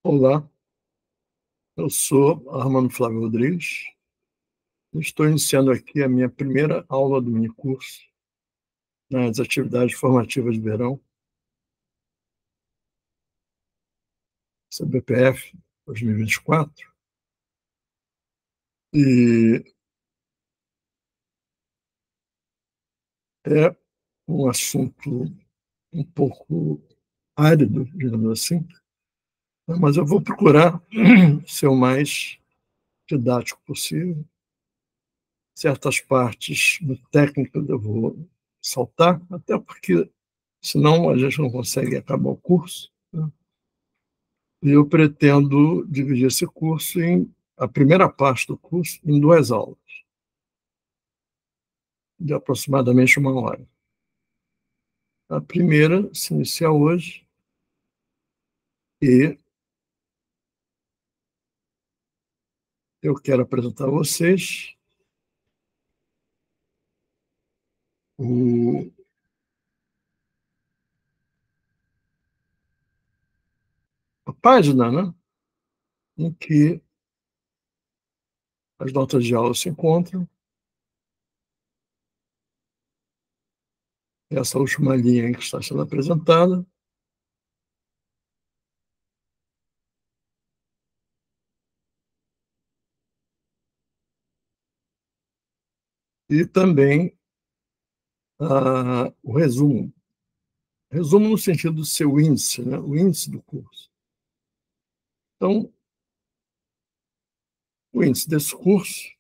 Olá, eu sou Armando Flávio Rodrigues. Estou iniciando aqui a minha primeira aula do minicurso nas atividades formativas de verão, CBPF 2024, e é um assunto um pouco árido, digamos assim, mas eu vou procurar ser o mais didático possível. Certas partes técnicas eu vou saltar, até porque senão a gente não consegue acabar o curso, né? E eu pretendo dividir esse curso a primeira parte do curso em duas aulas, de aproximadamente 1 hora. A primeira se inicia hoje e eu quero apresentar a vocês o, a página, né, em que as notas de aula se encontram. Essa última linha que está sendo apresentada. E também o resumo. Resumo no sentido do seu índice, né, o índice do curso. Então, o índice desse curso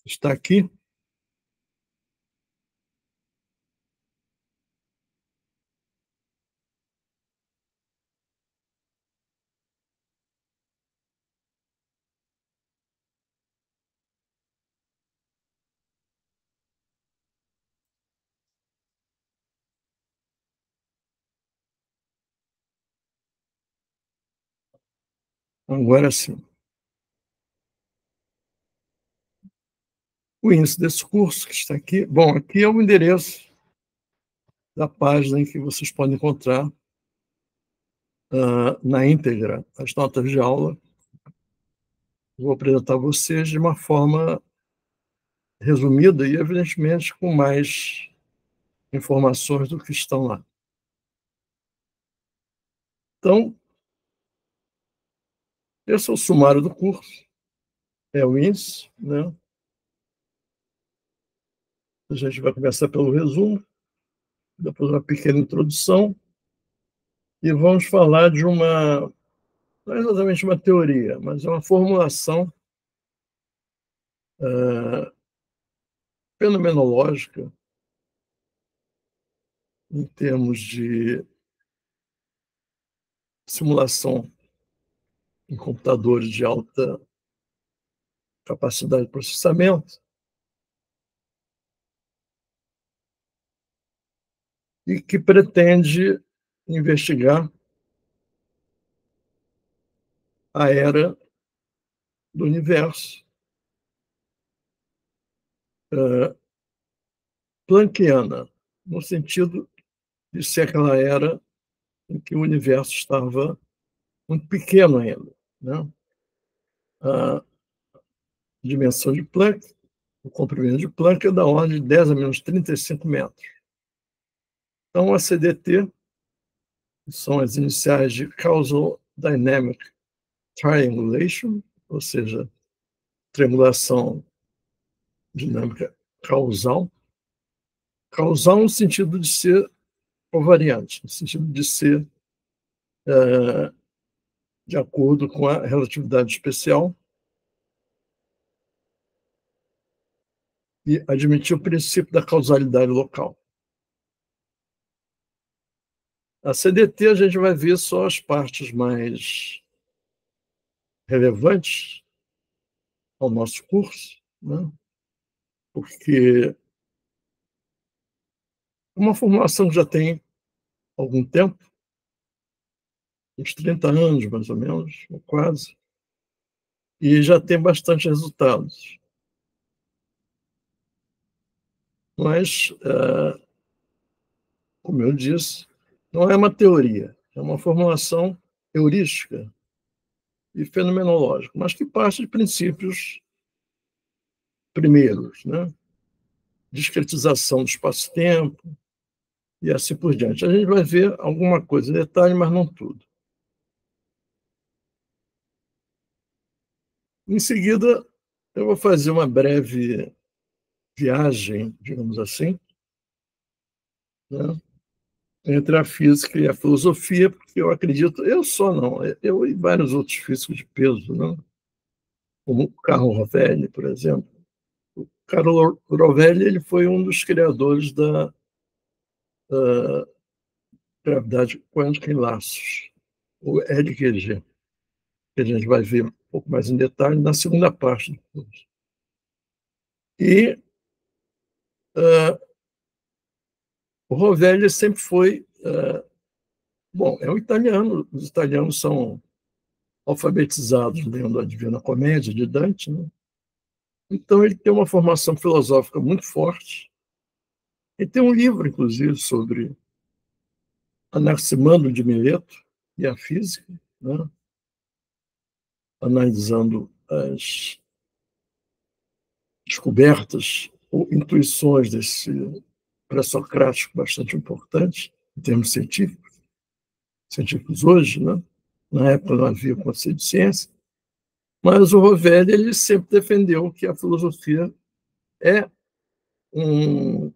está aqui. Agora sim. O índice desse curso que está aqui. Bom, aqui é o endereço da página em que vocês podem encontrar na íntegra as notas de aula. Vou apresentar a vocês de uma forma resumida e, evidentemente, com mais informações do que estão lá. Então, esse é o sumário do curso, é o índice, né? A gente vai começar pelo resumo, depois uma pequena introdução, e vamos falar de não é exatamente uma teoria, mas é uma formulação fenomenológica em termos de simulação em computadores de alta capacidade de processamento e que pretende investigar a era do universo planckiana, no sentido de ser aquela era em que o universo estava muito pequeno ainda, né? A dimensão de Planck, o comprimento de Planck é da ordem de 10 a menos 35 metros. Então, a CDT são as iniciais de Causal Dynamic Triangulation, ou seja, triangulação dinâmica causal. Causal no sentido de ser covariante, no sentido de ser de acordo com a relatividade especial e admitir o princípio da causalidade local. A CDT a gente vai ver só as partes mais relevantes ao nosso curso, né? Porque é uma formulação que já tem algum tempo, uns 30 anos mais ou menos, ou quase, e já tem bastante resultados. Mas como eu disse, não é uma teoria, é uma formulação heurística e fenomenológica, mas que parte de princípios primeiros, né? Discretização do espaço-tempo e assim por diante. A gente vai ver alguma coisa em detalhe, mas não tudo. Em seguida, eu vou fazer uma breve viagem, digamos assim, né, entre a física e a filosofia, porque eu acredito, eu só não, eu e vários outros físicos de peso, né, como o Carlo Rovelli, por exemplo. O Carlo Rovelli ele foi um dos criadores da gravidade quântica em laços, o LQG, que a gente vai ver um pouco mais em detalhe na segunda parte do curso. E o Rovelli sempre foi, bom, é um italiano, os italianos são alfabetizados lendo a Divina Comédia de Dante, né? Então ele tem uma formação filosófica muito forte. Ele tem um livro, inclusive, sobre Anaximandro de Mileto e a física, né? Analisando as descobertas ou intuições desse pré-socrático bastante importante, em termos científicos hoje, né? Na época não havia conceito de ciência, mas o Rovelli ele sempre defendeu que a filosofia é um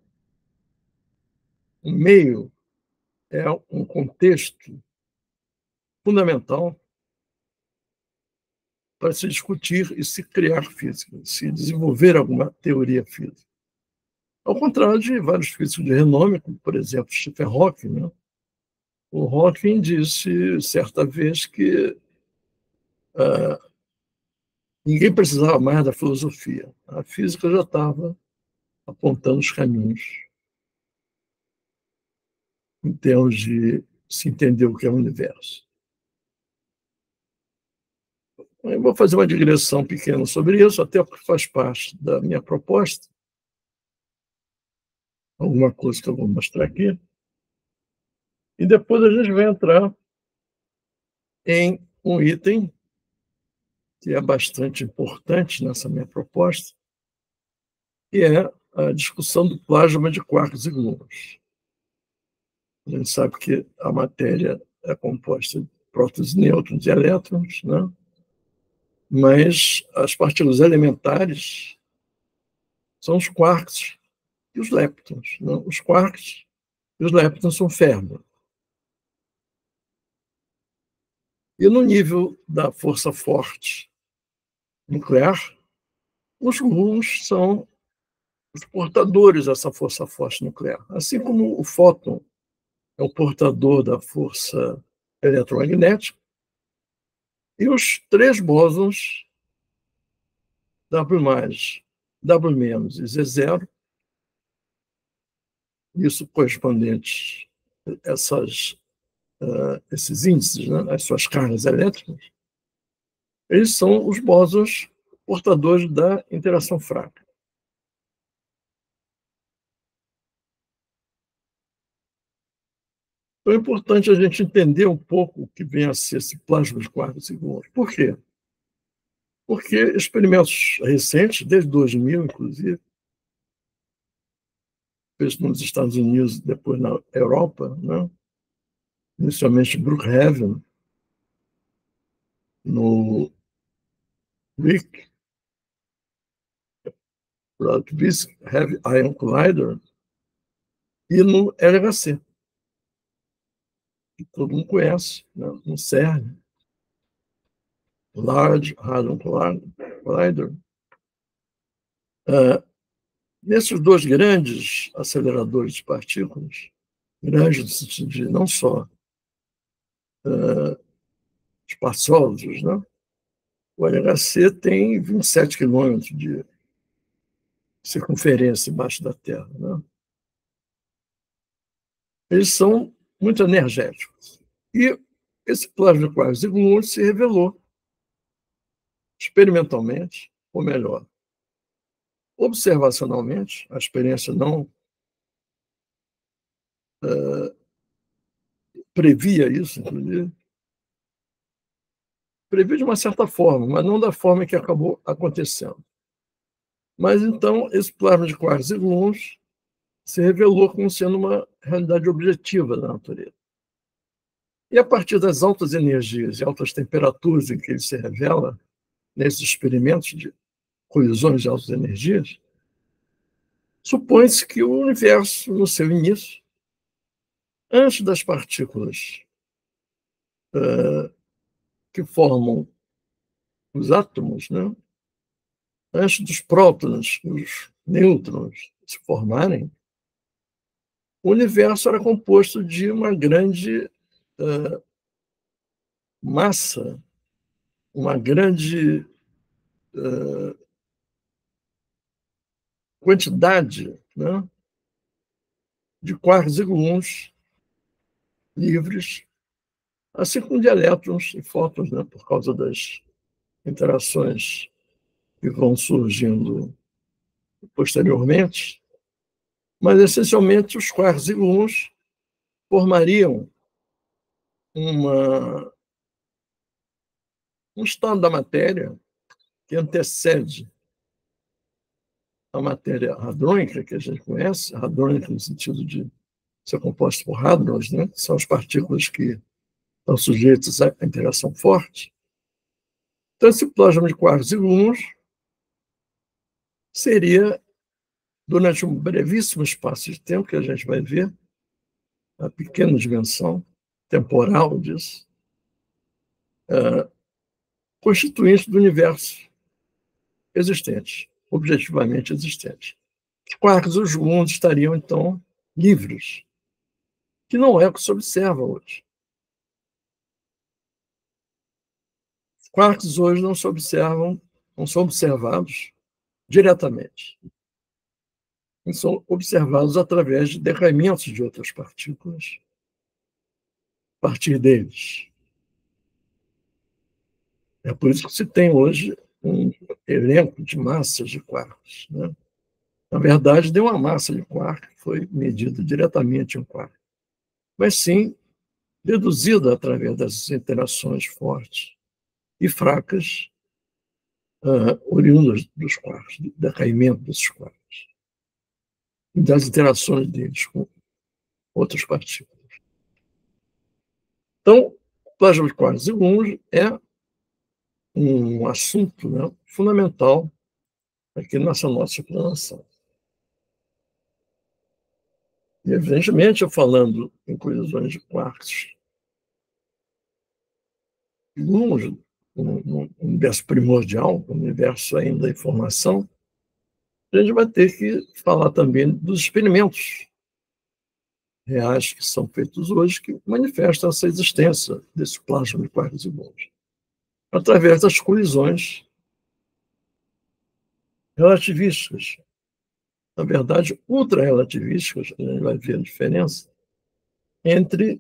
meio, é um contexto fundamental para se discutir e se criar física, se desenvolver alguma teoria física. Ao contrário de vários físicos de renome, como, por exemplo, Stephen Hawking, né? O Hawking disse certa vez que ninguém precisava mais da filosofia. A física já estava apontando os caminhos em termos de se entender o que é o universo. Eu vou fazer uma digressão pequena sobre isso, até porque faz parte da minha proposta, alguma coisa que eu vou mostrar aqui. E depois a gente vai entrar em um item que é bastante importante nessa minha proposta, que é a discussão do plasma de quarks e gluons. A gente sabe que a matéria é composta de prótons, nêutrons e elétrons, né? Mas as partículas elementares são os quarks e os leptons. Né? Os quarks e os leptons são férmions. E no nível da força forte nuclear, os gluons são os portadores dessa força forte nuclear. Assim como o fóton é o portador da força eletromagnética, e os três bósons W+, W- e Z0, isso correspondente a esses índices, né, as suas cargas elétricas, eles são os bósons portadores da interação fraca. Então é importante a gente entender um pouco o que vem a ser esse plasma de quarks e gluons. Por quê? Porque experimentos recentes, desde 2000, inclusive, feitos nos Estados Unidos, depois na Europa, né? Inicialmente Brookhaven, no RHIC, Rutgers Heavy Ion Collider, e no LHC, que todo mundo conhece, né? No CERN, Large Hadron Collider. Nesses dois grandes aceleradores de partículas, grandes no sentido de não só espaçosos, né? O LHC tem 27 quilômetros de circunferência embaixo da Terra, né? Eles são muito energéticos. E esse plasma de quarks e gluons se revelou experimentalmente, ou melhor, observacionalmente, a experiência não previa isso, inclusive. Previa de uma certa forma, mas não da forma que acabou acontecendo. Mas, então, esse plasma de quarks e gluons se revelou como sendo uma realidade objetiva da natureza. E, a partir das altas energias e altas temperaturas em que ele se revela, nesses experimentos de colisões de altas energias, supõe-se que o universo, no seu início, antes das partículas que formam os átomos, né? Antes dos prótons, os nêutrons se formarem, o universo era composto de uma grande massa, uma grande quantidade, né, de quarks e gluons livres, assim como de elétrons e fótons, né, por causa das interações que vão surgindo posteriormente. Mas, essencialmente, os quarks e gluons formariam um estado da matéria que antecede a matéria hadrônica, que a gente conhece, hadrônica no sentido de ser composta por hadrons, né? São as partículas que estão sujeitas à interação forte. Então, esse plasma de quarks e gluons seria, durante um brevíssimo espaço de tempo, que a gente vai ver, a pequena dimensão temporal disso, constituinte do universo existente, objetivamente existente. Os quarks e os gluons estariam, então, livres, que não é o que se observa hoje. Os quarks hoje não se observam, não são observados diretamente. Eles são observados através de decaimentos de outras partículas a partir deles. É por isso que se tem hoje um elenco de massas de quarks, né? Na verdade, deu uma massa de quark que foi medida diretamente em quark, mas sim deduzida através das interações fortes e fracas oriundas dos quarks, do decaimento desses quarks e das interações deles com outras partículas. Então, o plasma de quarks e gluons é um assunto, né, fundamental aqui nessa nossa explanação. E, evidentemente, eu falando em colisões de quarks e gluons, no universo primordial, no universo ainda da informação, a gente vai ter que falar também dos experimentos reais que são feitos hoje, que manifestam essa existência desse plasma de quarks e gluons, através das colisões relativísticas. Na verdade, ultra-relativísticas, a gente vai ver a diferença entre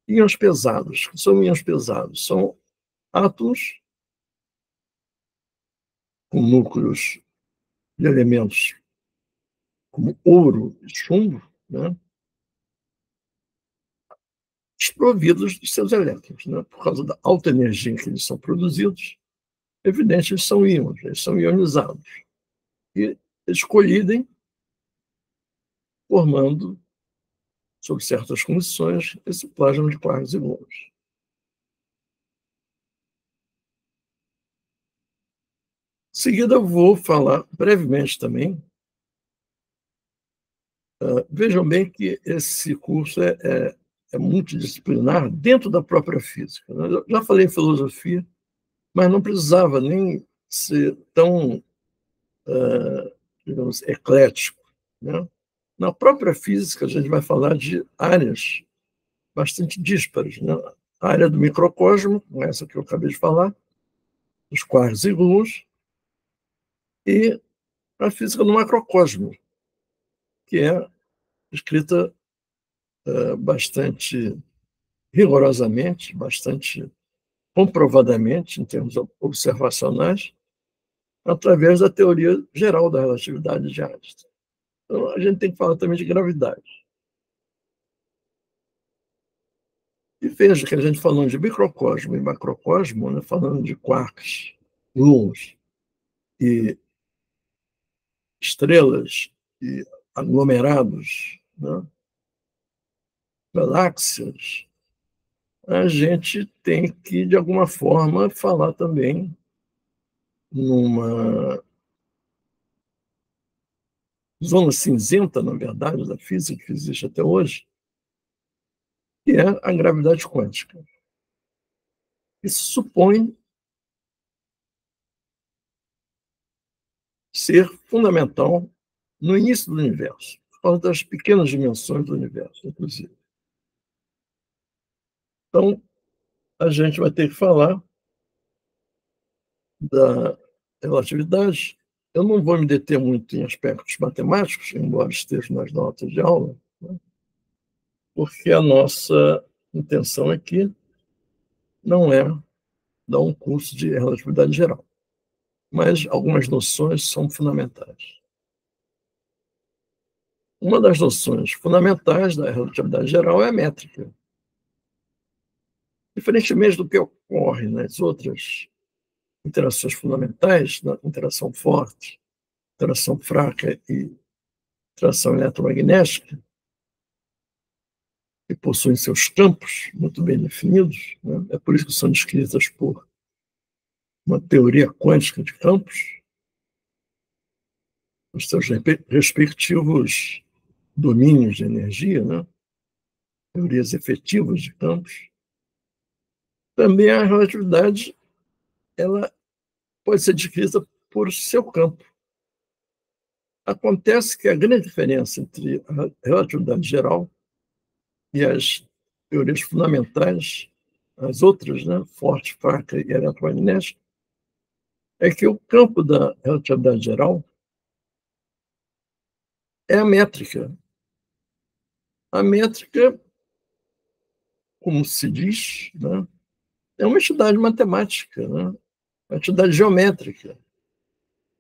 íons pesados. O que são íons pesados? São átomos com núcleos de elementos como ouro e chumbo, né, desprovidos de seus elétrons, né, por causa da alta energia em que eles são produzidos. Evidente, eles são íons, eles são ionizados. E eles colidem, formando, sob certas condições, esse plasma de quarks e gluons. Em seguida, eu vou falar brevemente também. Vejam bem que esse curso é multidisciplinar dentro da própria física, né? Eu já falei em filosofia, mas não precisava nem ser tão, digamos, eclético, né? Na própria física, a gente vai falar de áreas bastante díspares, né? A área do microcosmo, essa que eu acabei de falar, os quarks e gluons, e a física do macrocosmo, que é escrita bastante rigorosamente, bastante comprovadamente, em termos observacionais, através da teoria geral da relatividade de Einstein. Então, a gente tem que falar também de gravidade. E veja que a gente falando de microcosmo e macrocosmo, né, falando de quarks, gluons e estrelas e aglomerados, né, galáxias, a gente tem que, de alguma forma, falar também numa zona cinzenta, na verdade, da física que existe até hoje, que é a gravidade quântica. Isso supõe ser fundamental no início do universo, por causa das pequenas dimensões do universo, inclusive. Então, a gente vai ter que falar da relatividade. Eu não vou me deter muito em aspectos matemáticos, embora esteja nas notas de aula, né? Porque a nossa intenção aqui não é dar um curso de relatividade geral, mas algumas noções são fundamentais. Uma das noções fundamentais da relatividade geral é a métrica. Diferentemente do que ocorre nas outras interações fundamentais, na interação forte, interação fraca e interação eletromagnética, que possuem seus campos muito bem definidos, né? É por isso que são descritas por uma teoria quântica de campos, os seus respectivos domínios de energia, né? Teorias efetivas de campos. Também a relatividade ela pode ser descrita por seu campo. Acontece que a grande diferença entre a relatividade geral e as teorias fundamentais, as outras, né, forte, fraca e eletromagnética, é que o campo da relatividade geral é a métrica. A métrica, como se diz, né, é uma entidade matemática, né, uma entidade geométrica.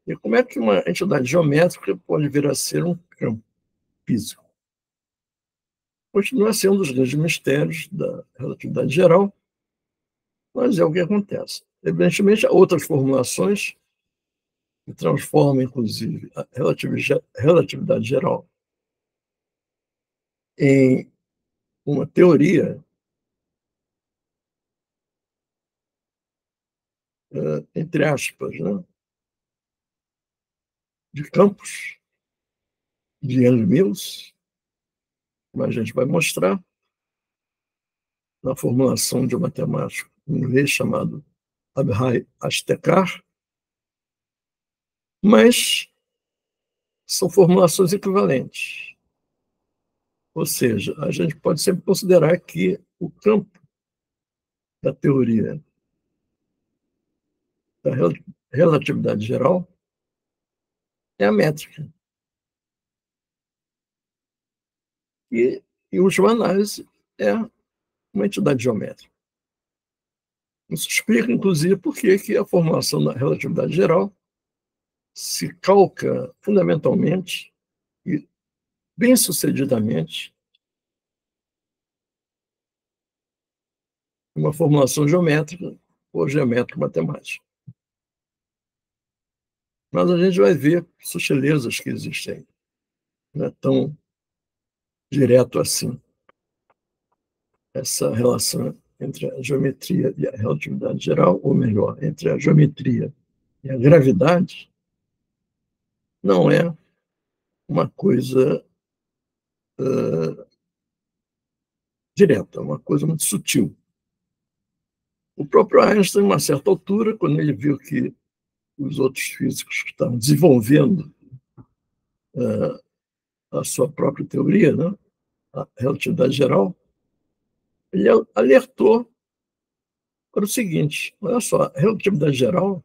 E como é que uma entidade geométrica pode vir a ser um campo físico? Continua sendo um dos grandes mistérios da relatividade geral, mas é o que acontece. Evidentemente, há outras formulações que transformam, inclusive, a relatividade geral em uma teoria, entre aspas, né, de campos, de Yang-Mills, como a gente vai mostrar, na formulação de um matemático inglês chamado Abhay Ashtekar, mas são formulações equivalentes. Ou seja, a gente pode sempre considerar que o campo da teoria da relatividade geral é a métrica. E, em última análise, é uma entidade geométrica. Isso explica, inclusive, por que a formulação da relatividade geral se calca fundamentalmente e bem-sucedidamente uma formulação geométrica ou geométrico-matemática. Mas a gente vai ver sutilezas que existem. Não é tão direto assim essa relação entre a geometria e a relatividade geral, ou melhor, entre a geometria e a gravidade, não é uma coisa direta, é uma coisa muito sutil. O próprio Einstein, a uma certa altura, quando ele viu que os outros físicos que estavam desenvolvendo a sua própria teoria, né, a relatividade geral, ele alertou para o seguinte: olha só, a relatividade geral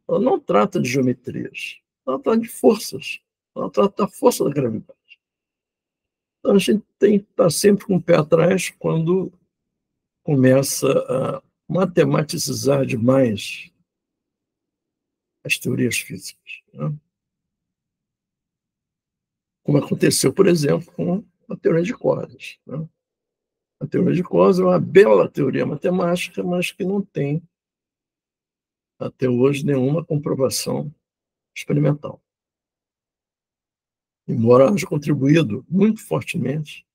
ela não trata de geometrias, ela trata de forças, ela trata da força da gravidade. Então a gente tem que estar sempre com o pé atrás quando começa a matematizar demais as teorias físicas, né? Como aconteceu, por exemplo, com a teoria de cordas, né? A teoria de Cauchy é uma bela teoria matemática, mas que não tem, até hoje, nenhuma comprovação experimental. Embora haja contribuído muito fortemente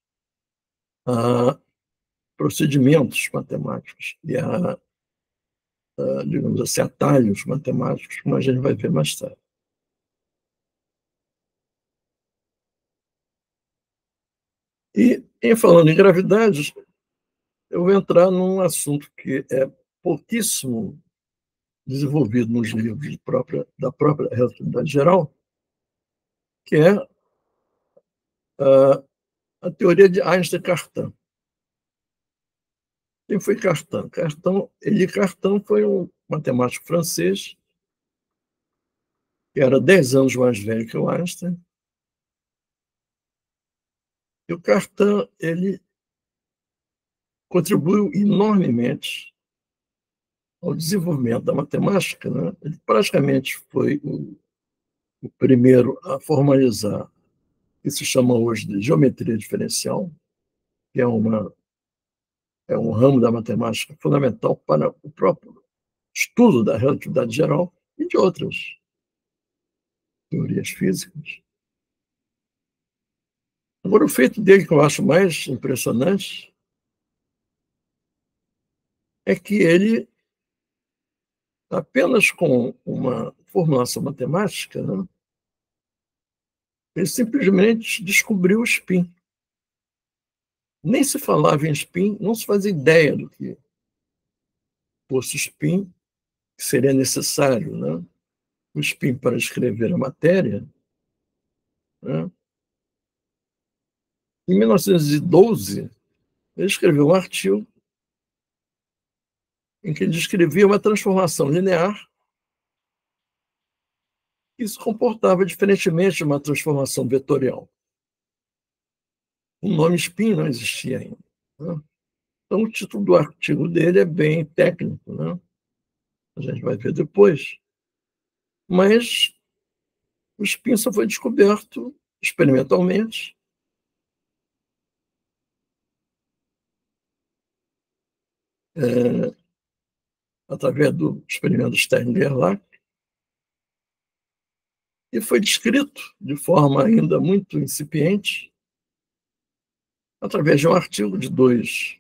a procedimentos matemáticos e digamos assim, atalhos matemáticos, como a gente vai ver mais tarde. E, em falando em gravidade, eu vou entrar num assunto que é pouquíssimo desenvolvido nos livros da própria relatividade geral, que é a teoria de Einstein-Cartan. Quem foi Cartan? Élie Cartan foi um matemático francês que era 10 anos mais velho que o Einstein. E o Cartan, ele contribuiu enormemente ao desenvolvimento da matemática, né? Ele praticamente foi o primeiro a formalizar o que se chama hoje de geometria diferencial, que é um ramo da matemática fundamental para o próprio estudo da relatividade geral e de outras teorias físicas. Agora, o feito dele que eu acho mais impressionante é que ele, apenas com uma formulação matemática, né, ele simplesmente descobriu o spin. Nem se falava em spin, não se fazia ideia do que fosse spin, que seria necessário, né? O spin para escrever a matéria. Né? Em 1912, ele escreveu um artigo em que ele descrevia uma transformação linear que se comportava diferentemente de uma transformação vetorial. O nome spin não existia ainda. Né? Então, o título do artigo dele é bem técnico, né? A gente vai ver depois. Mas o spin só foi descoberto experimentalmente através do experimento Stern-Gerlach, e foi descrito de forma ainda muito incipiente através de um artigo de dois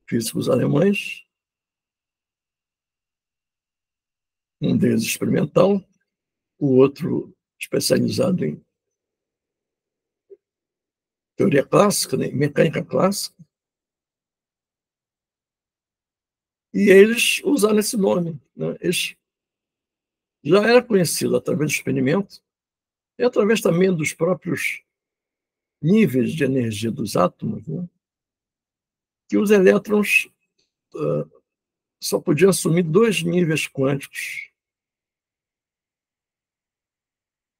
físicos alemães, um deles experimental, o outro especializado em teoria clássica, né, mecânica clássica, e eles usaram esse nome. Né? Eles já era conhecido através do experimento e através também dos próprios níveis de energia dos átomos, né? Que os elétrons só podiam assumir dois níveis quânticos.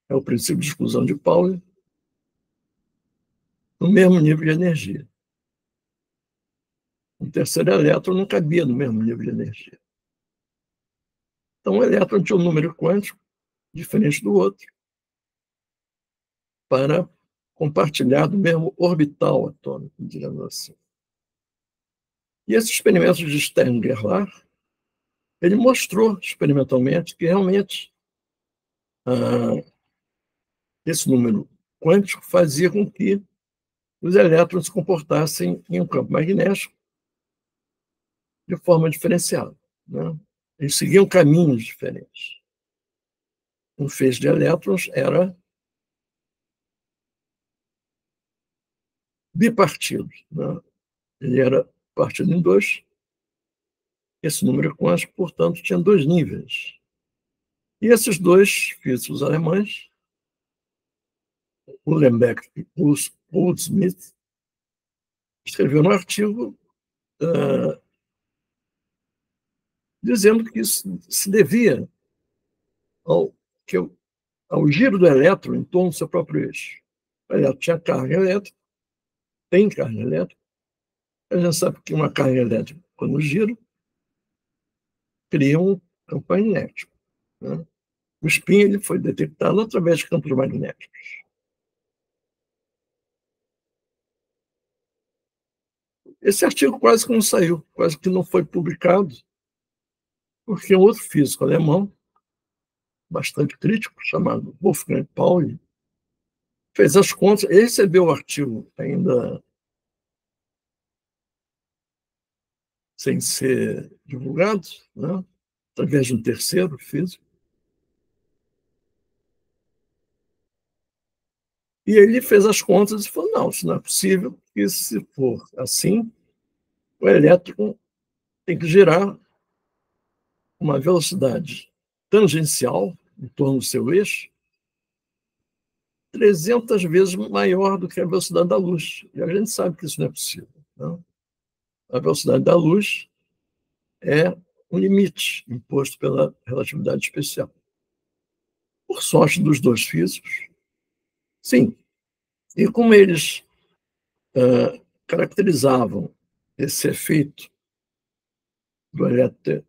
É o princípio de exclusão de Pauli, no mesmo nível de energia. Um terceiro elétron não cabia no mesmo nível de energia. Então, o elétron tinha um número quântico diferente do outro para compartilhar do mesmo orbital atômico, digamos assim. E esse experimento de Stern-Gerlach, ele mostrou experimentalmente que realmente esse número quântico fazia com que os elétrons se comportassem em um campo magnético de forma diferenciada. Né? Eles seguiam caminhos diferentes. Um feixe de elétrons era bipartido. Né? Ele era partido em dois. Esse número quântico, portanto, tinha dois níveis. E esses dois físicos alemães, Uhlenbeck e Paul Smith, escreveram um artigo dizendo que isso se devia ao, ao giro do elétron em torno do seu próprio eixo. O elétron tinha carga elétrica, tem carga elétrica. A gente sabe que uma carga elétrica, quando gira, cria um campo magnético. Né? O spin ele foi detectado através de campos magnéticos. Esse artigo quase que não saiu, quase que não foi publicado, porque um outro físico alemão, bastante crítico, chamado Wolfgang Pauli, fez as contas, ele recebeu o artigo ainda sem ser divulgado, né, através de um terceiro físico, e ele fez as contas e falou, não, isso não é possível, porque se for assim, o elétron tem que girar uma velocidade tangencial em torno do seu eixo 300 vezes maior do que a velocidade da luz. E a gente sabe que isso não é possível. Não? A velocidade da luz é um limite imposto pela relatividade especial. Por sorte dos dois físicos, sim. E como eles caracterizavam esse efeito do elétron ter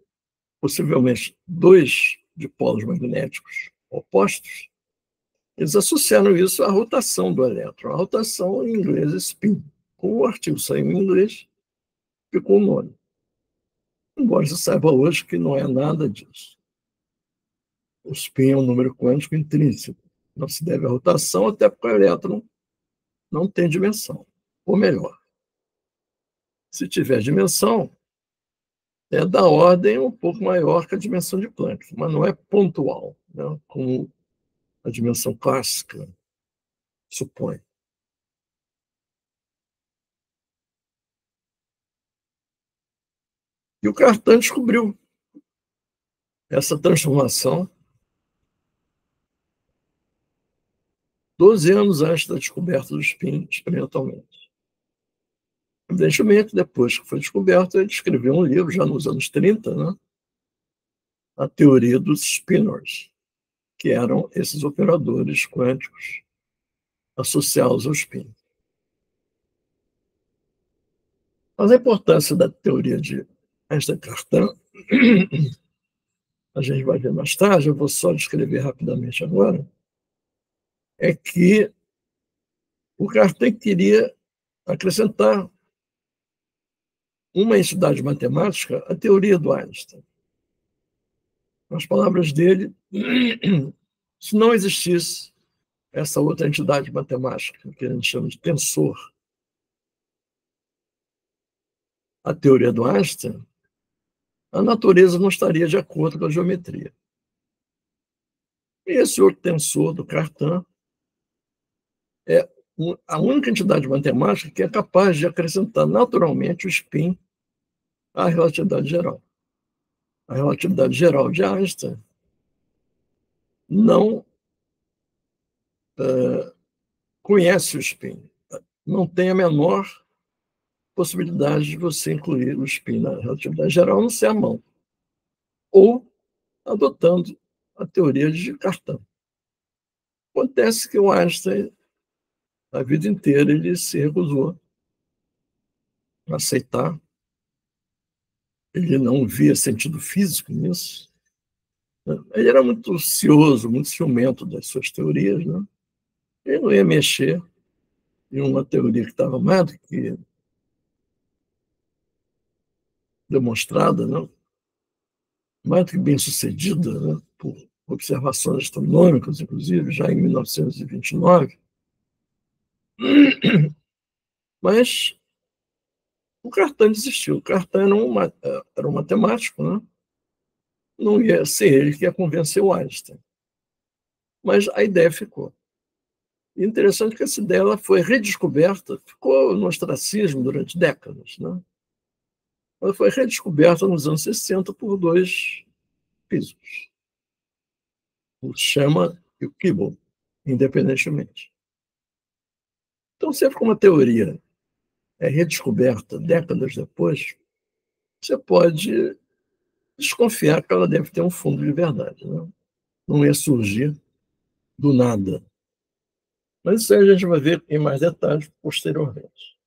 possivelmente dois dipolos magnéticos opostos, eles associaram isso à rotação do elétron. A rotação, em inglês, é spin. Como o artigo saiu em inglês, ficou o nome. Embora se saiba hoje que não é nada disso. O spin é um número quântico intrínseco. Não se deve à rotação, até porque o elétron não tem dimensão. Ou melhor, se tiver dimensão, é da ordem um pouco maior que a dimensão de Planck, mas não é pontual, né, como a dimensão clássica supõe. E o Cartan descobriu essa transformação 12 anos antes da descoberta do spin experimentalmente. Evidentemente, depois que foi descoberto, ele escreveu um livro, já nos anos 30, né? A teoria dos spinors, que eram esses operadores quânticos associados ao spin. Mas a importância da teoria de Einstein-Cartan, a gente vai ver mais tarde, eu vou só descrever rapidamente agora, é que o Cartan queria acrescentar uma entidade matemática à teoria do Einstein. Nas palavras dele, se não existisse essa outra entidade matemática, que a gente chama de tensor, a teoria do Einstein, a natureza não estaria de acordo com a geometria. E esse outro tensor do Cartan é a única entidade matemática que é capaz de acrescentar naturalmente o spin à relatividade geral. A relatividade geral de Einstein não conhece o spin, não tem a menor possibilidade de você incluir o spin na relatividade geral, a não ser a mão, ou adotando a teoria de Cartan. Acontece que o Einstein, a vida inteira, ele se recusou a aceitar, ele não via sentido físico nisso. Ele era muito cioso, muito ciumento das suas teorias, né? Ele não ia mexer em uma teoria que estava mais do que demonstrada, né? Mais do que bem sucedida, né? Por observações astronômicas, inclusive, já em 1929. Mas o Cartan desistiu. O Cartan era um matemático, né? Não ia ser ele que ia convencer o Einstein. Mas a ideia ficou. E interessante que essa ideia ela foi redescoberta, ficou no ostracismo durante décadas, né? Ela foi redescoberta nos anos 60 por dois físicos, o Chama e o Kibble, independentemente. Então, sempre que uma teoria é redescoberta décadas depois, você pode desconfiar que ela deve ter um fundo de verdade. Né? Não ia surgir do nada. Mas isso aí a gente vai ver em mais detalhes posteriormente.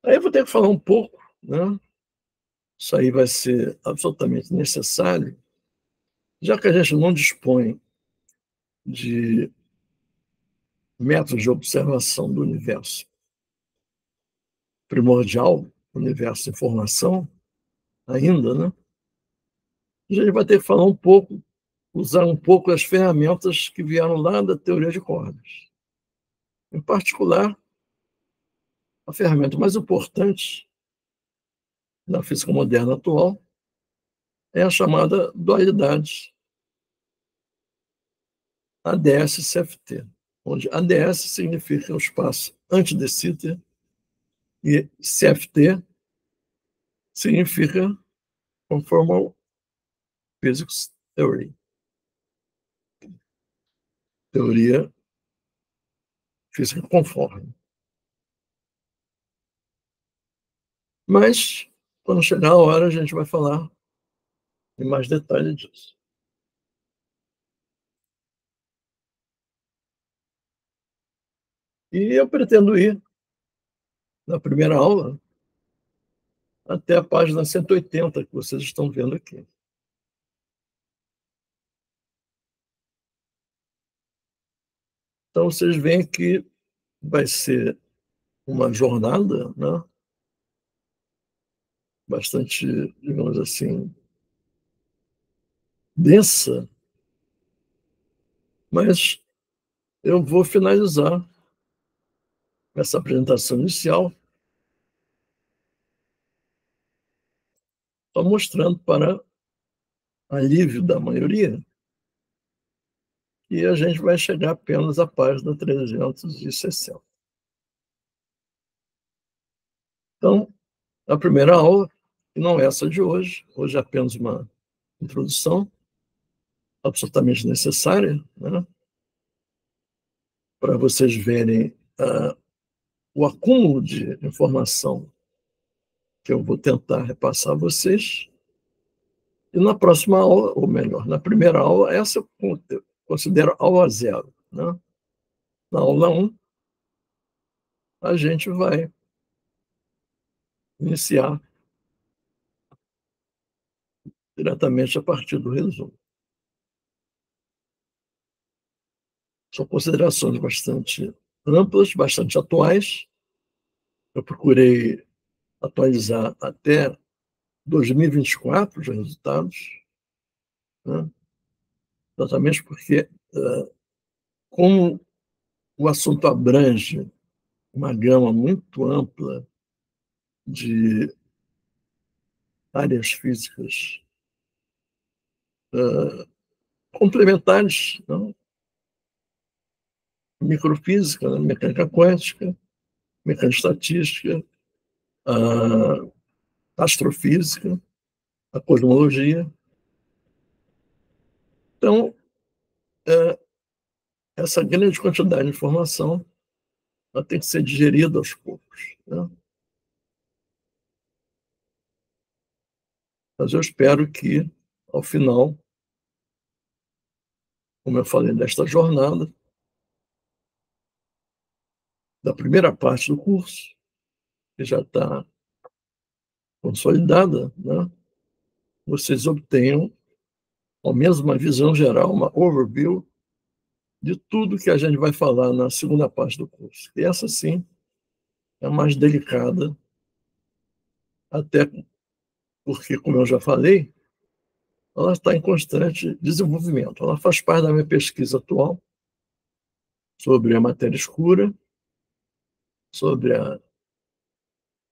Aí eu vou ter que falar um pouco, né? Isso aí vai ser absolutamente necessário, já que a gente não dispõe de métodos de observação do universo primordial, universo de informação, ainda, né? A gente vai ter que falar um pouco, usar um pouco as ferramentas que vieram lá da teoria de cordas. Em particular, a ferramenta mais importante na física moderna atual é a chamada dualidade ADS-CFT, onde ADS significa o espaço anti de Sitter e CFT significa Conformal Physics Theory, teoria física conforme. Mas, quando chegar a hora, a gente vai falar em mais detalhe disso. E eu pretendo ir, na primeira aula, até a página 180, que vocês estão vendo aqui. Então, vocês veem que vai ser uma jornada, né? Bastante, digamos assim, densa, mas eu vou finalizar essa apresentação inicial só mostrando, para alívio da maioria, que a gente vai chegar apenas à página 360. Então, a primeira aula, que não é essa de hoje é apenas uma introdução absolutamente necessária, né, para vocês verem o acúmulo de informação que eu vou tentar repassar a vocês. E na próxima aula, ou melhor, na primeira aula, essa eu considero aula zero, né? Na aula 1, a gente vai iniciar diretamente a partir do resumo. São considerações bastante amplas, bastante atuais. Eu procurei atualizar até 2024 os resultados, né? Exatamente porque, como o assunto abrange uma gama muito ampla de áreas físicas complementares, não? Microfísica, né? Mecânica quântica, mecânica estatística, a astrofísica, a cosmologia. Então, essa grande quantidade de informação ela tem que ser digerida aos poucos, né? Mas eu espero que, ao final, como eu falei, desta jornada, da primeira parte do curso, que já está consolidada, né, vocês obtenham, ao menos uma visão geral, uma overview de tudo que a gente vai falar na segunda parte do curso. E essa, sim, é a mais delicada, até porque, como eu já falei, ela está em constante desenvolvimento. Ela faz parte da minha pesquisa atual sobre a matéria escura, sobre a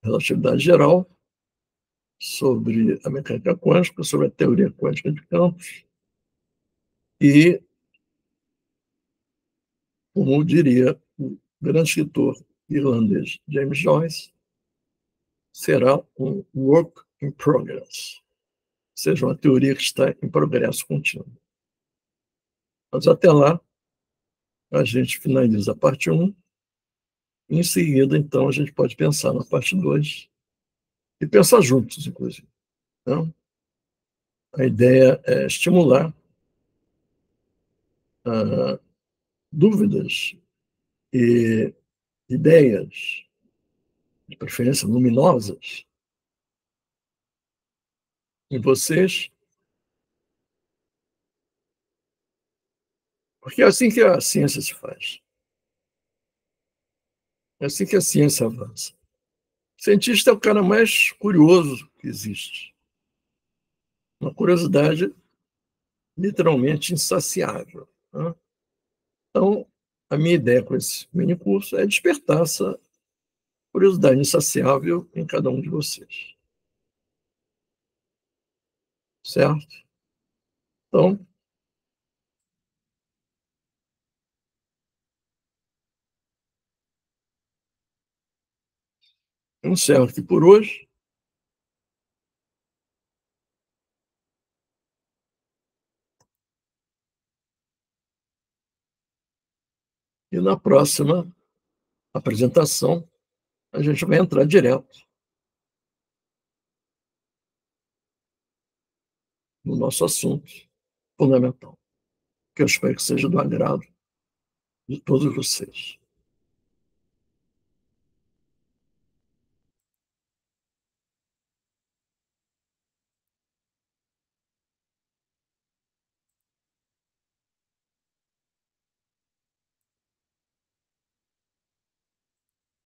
relatividade geral, sobre a mecânica quântica, sobre a teoria quântica de campos e, como diria o grande escritor irlandês James Joyce, será um work in progress, ou seja, uma teoria que está em progresso contínuo. Mas até lá, a gente finaliza a parte 1, e em seguida, então, a gente pode pensar na parte 2 e pensar juntos, inclusive. Então, a ideia é estimular dúvidas e ideias, de preferência luminosas, em vocês, porque é assim que a ciência se faz. É assim que a ciência avança. Cientista é o cara mais curioso que existe. Uma curiosidade literalmente insaciável, né? Então, a minha ideia com esse mini curso é despertar essa curiosidade insaciável em cada um de vocês, certo? Então, encerro aqui por hoje e na próxima apresentação a gente vai entrar direto no nosso assunto fundamental, que eu espero que seja do agrado de todos vocês.